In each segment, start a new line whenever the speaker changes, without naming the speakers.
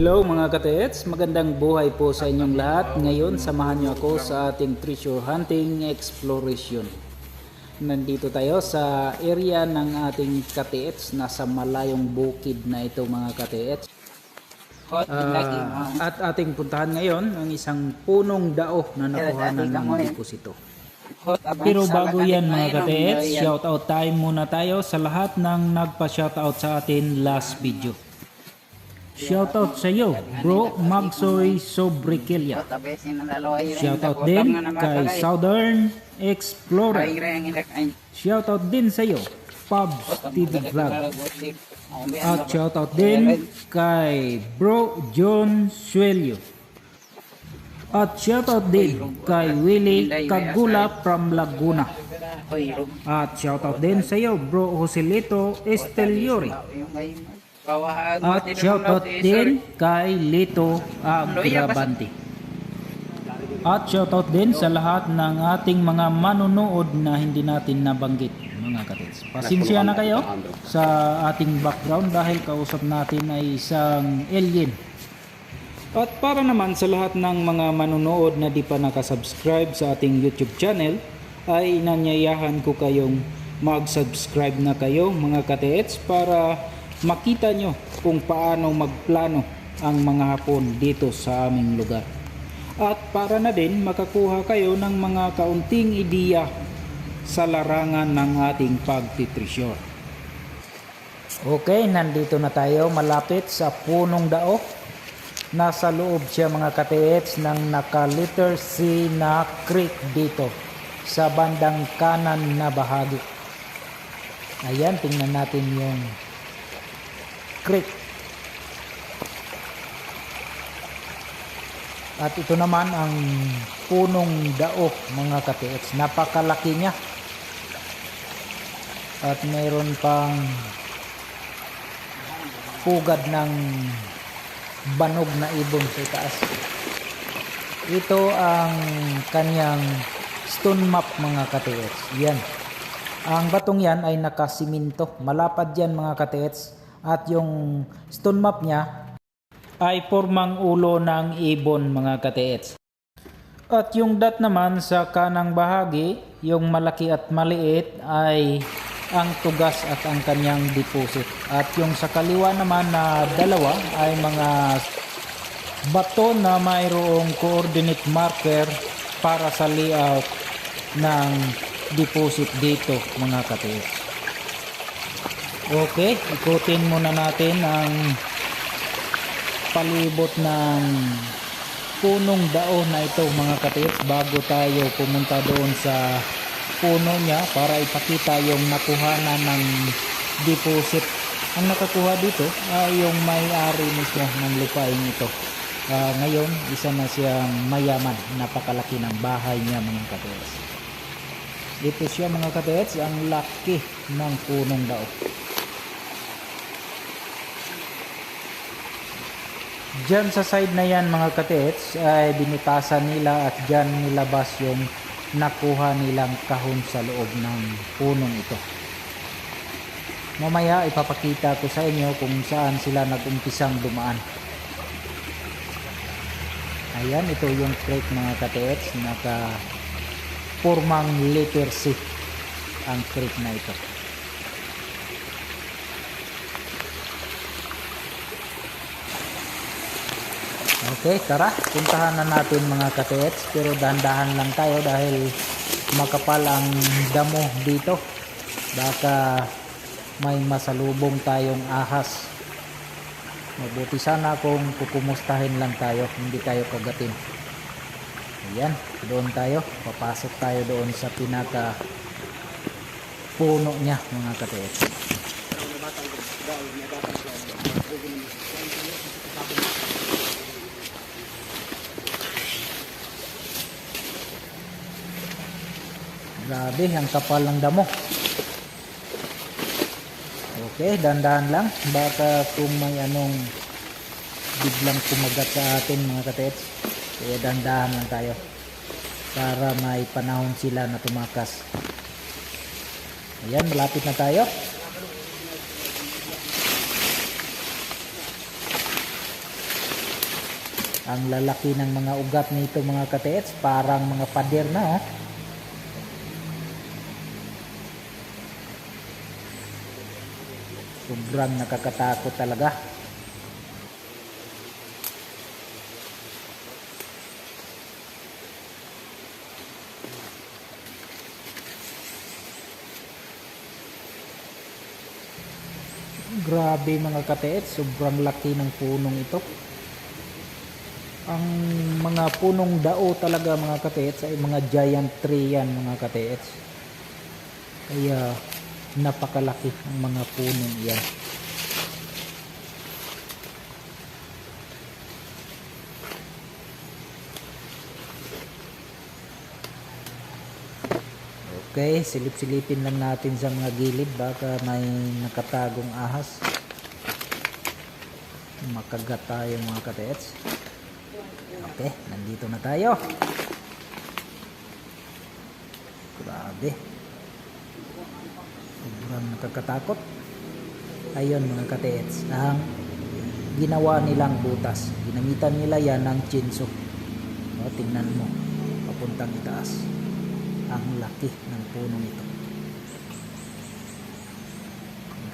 Hello mga katets, magandang buhay po sa inyong lahat. Ngayon samahan niyo ako sa ating treasure hunting exploration. Nandito tayo sa area ng ating katets, nasa malayong bukid na ito mga katets. At ating puntahan ngayon ang isang punong dao na nakuhanan ng deposito. Pero bago yan mga katets, shoutout time muna tayo sa lahat ng nagpa-shoutout sa atin last video. Shoutout sa iyo, Bro Magsoy Sobriquilla. Shoutout din kay Southern Explorer. Shoutout din sa iyo, Pubs TV Vlog. At shoutout din kay Bro John Suelio. At shoutout din kay Willie Kagula from Laguna. At shoutout din sa iyo, Bro Joselito Esteliori. At shoutout din kay Lito Agrabante. At shoutout din sa lahat ng ating mga manonood na hindi natin nabanggit mga katits. Pasensya na kayo sa ating background dahil kausap natin ay isang alien. At para naman sa lahat ng mga manonood na di pa nakasubscribe sa ating YouTube channel, ay inanyayahan ko kayong mag-subscribe na kayo mga katits para makita nyo kung paano magplano ang mga Hapon dito sa aming lugar. At para na din makakuha kayo ng mga kaunting ideya sa larangan ng ating pagtitreasure. Okay, nandito na tayo malapit sa punong dao. Nasa loob siya mga katets ng naka-letter C na creek dito sa bandang kanan na bahagi. Ayan, tingnan natin yung creek. At ito naman ang punong dao mga katets. Napakalaki niya. At mayroon pang pugad ng banog na ibon sa itaas. Ito ang kanyang stone map mga katets. Yan. Ang batong yan ay nakasiminto. Malapad yan mga katets. At yung stone map niya ay formang ulo ng ibon mga katets. At yung dot naman sa kanang bahagi, yung malaki at maliit ay ang tugas at ang kanyang deposit. At yung sa kaliwa naman na dalawa ay mga bato na mayroong coordinate marker para sa layout ng deposit dito mga katets. Okay, ikutin muna natin ang palibot ng punong dao na ito mga katits bago tayo pumunta doon sa puno niya para ipakita yung nakuhanan ng deposit. Ang nakakuha dito ay yung may-ari mismo ng lupain ito. Ngayon, isa na siyang mayaman. Napakalaki ng bahay niya mga katits. Dito siya mga katits, ang laki ng punong dao. Diyan sa side na yan mga katets ay binutasan nila at dyan nilabas yung nakuha nilang kahon sa loob ng punong ito. Mamaya ipapakita ko sa inyo kung saan sila nag-umpisang dumaan. Ayan, ito yung creek mga katets. Naka-formang letter C ang creek na ito. Okay, tara, puntahan na natin mga katets, pero dahan-dahan lang tayo dahil makapal ang damo dito. Baka may masalubong tayong ahas. Mabuti sana kung kukumustahin lang tayo, hindi tayo kagatin. Ayan, doon tayo, papasok tayo doon sa pinaka puno niya mga katets. Grabe, ang kapal ng damo. Okay, dandahan lang. Baka kung may anong biglang kumagat sa atin mga katets. Kaya dandahan lang tayo. Para may panahon sila na tumakas. Ayan, malapit na tayo. Ang lalaki ng mga ugat nito mga katiits, parang mga pader na oh. Sobrang nakakatakot talaga. Grabe mga katiits, sobrang laki ng punong ito. Ang mga punong dao talaga mga katiits ay mga giant tree yan mga katiits. Kaya napakalaki ang mga punong yan. Okay, silip-silipin lang natin sa mga gilid, baka may nakatagong ahas. Makagat tayo mga katiits. Okay, nandito na tayo. Grabe. Sobrang nakakatakot. Ayun mga katiits, ang ginawa nilang butas. Ginamitan nila yan ng chinso. O, tingnan mo, papuntang itaas. Ang laki ng puno nito.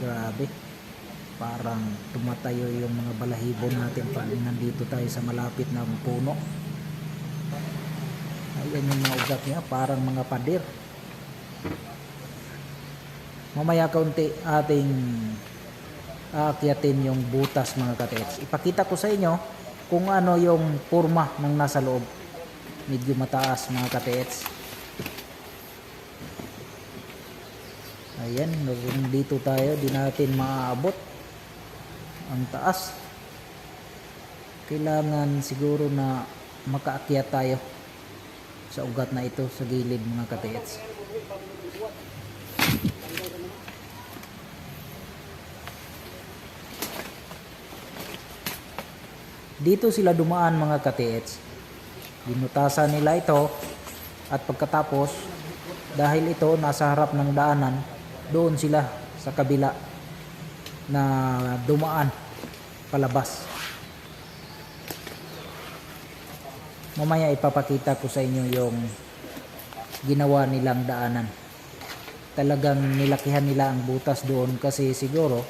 Grabe. Parang tumatayo yung mga balahibo natin pag nandito tayo sa malapit na puno. Ayan yung mga ugat niya, parang mga pader. Mamaya kaunti ating aakyatin yung butas mga katiits. Ipakita ko sa inyo kung ano yung porma ng nasa loob. Medyo mataas mga katiits. Ayan, dito tayo, di natin maaabot ang taas. Kailangan siguro na makaakyat tayo sa ugat na ito sa gilid mga katiits. Dito sila dumaan mga katiits. Binutasan nila ito at pagkatapos, dahil ito nasa harap ng daanan, doon sila sa kabila na dumaan palabas. Mamaya ipapakita ko sa inyo yung ginawa nilang daanan. Talagang nilakihan nila ang butas doon kasi siguro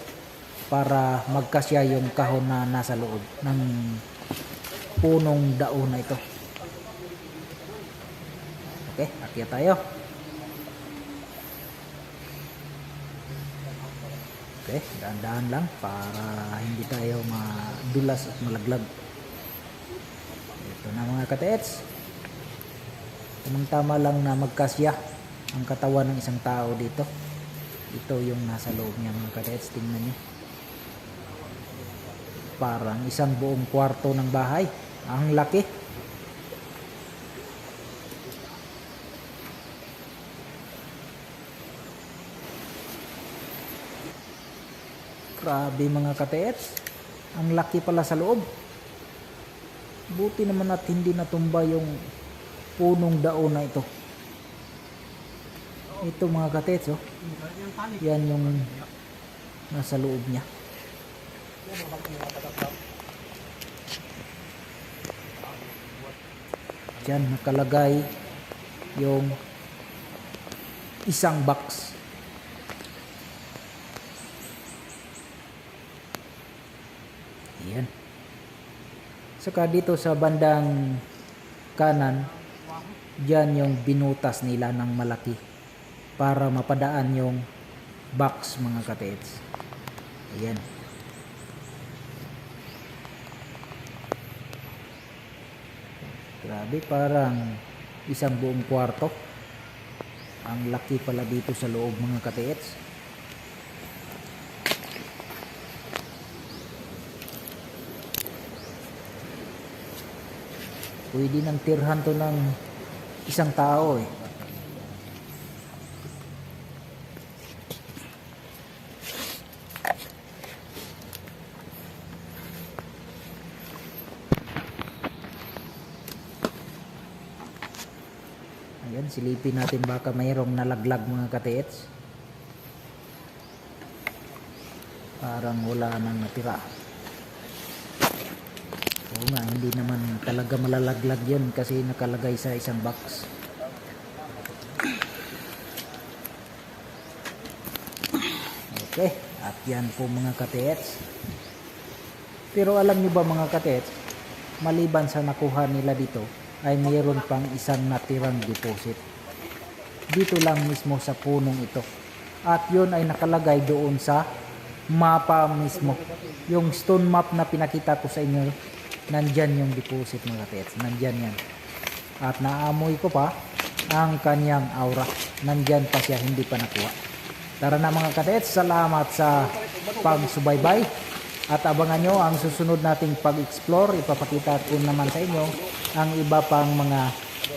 para magkasya yung kahon na nasa loob ng punong dao na ito. Okay, akyat tayo. Okay, dahan-dahan lang para hindi tayo madulas at malaglag. Ito na mga katiits. Tamang-tama lang na magkasya ang katawan ng isang tao dito. Ito yung nasa loob niya mga katiits. Tingnan niyo. Parang isang buong kwarto ng bahay. Ang laki. Grabe mga katiits. Ang laki pala sa loob. Buti naman at hindi natumba yung punong dao na ito. Ito mga katiits oh. Yan yung nasa loob niya. Diyan nakalagay yung isang box. Yan. Saka dito sa bandang kanan, dyan yung binutas nila ng malaki para mapadaan yung box mga katiits. Ayan. Grabe, parang isang buong kwarto. Ang laki pala dito sa loob mga katiits. Pwede nang tirhan to ng isang tao eh. Ayan, silipin natin baka mayroong nalaglag mga katiits. Parang wala nang natira. Oo nga, hindi naman talaga malalaglag yun kasi nakalagay sa isang box. Okay, at yan po mga katets. Pero alam nyo ba mga katets, maliban sa nakuha nila dito, ay mayroon pang isang natirang deposit. Dito lang mismo sa punong ito. At yun ay nakalagay doon sa mapa mismo. Yung stone map na pinakita ko sa inyo, nandyan yung deposit mga katets. Nandyan yan. At naamoy ko pa ang kanyang aura. Nandyan pa siya, hindi pa nakuha. Tara na mga katets, salamat sa pagsubaybay. At abangan nyo ang susunod nating pag-explore. Ipapakita ko naman sa inyo ang iba pang mga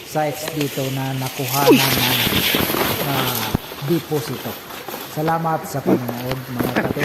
sites dito na nakuhanan ng deposito. Salamat sa panonood mga katets.